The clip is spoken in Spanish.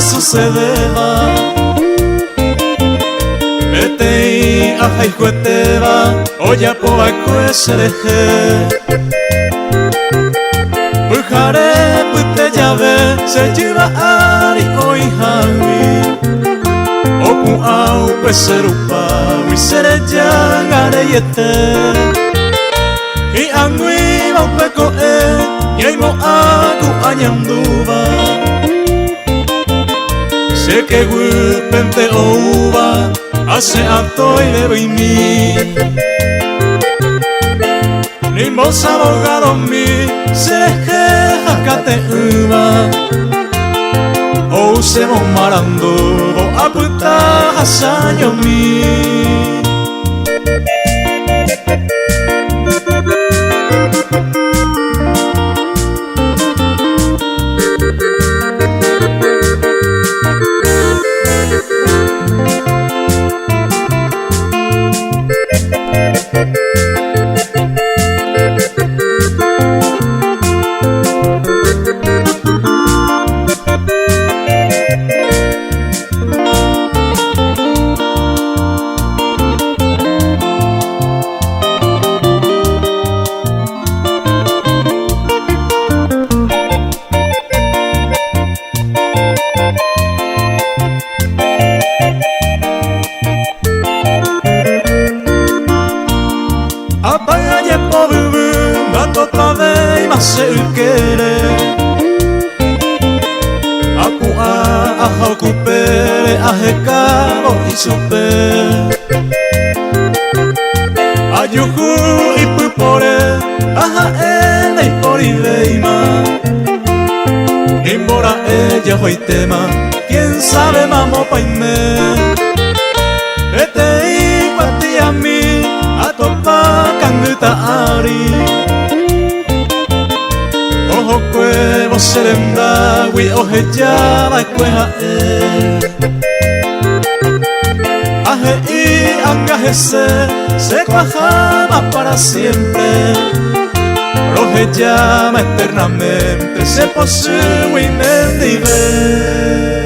sucedeva Etei ahaihueteva Oyapoa kuesereje Pujare pute llave Se jyva'arigui Opu au peserupa Wisere yangareyete I angui maupeko Yaimo aku añanduva Se que pente ouva Hace atoi bebeimi Ni mos abogado mi Se jeja kate uva Ou se mo marando Bo aputa hasayo mi Se ykere Apua ahaukupere Ahekabo isupe Ayuhu ipupore Aha ene iporiveima Imbora ella hoitema Quien sabe mamo paime Ete iguati a mi Atopa kanguta ari Ojo serenda wi oje llama cueja Aje y angajese se cuajama para siempre Oje llama eternamente se posee y mendive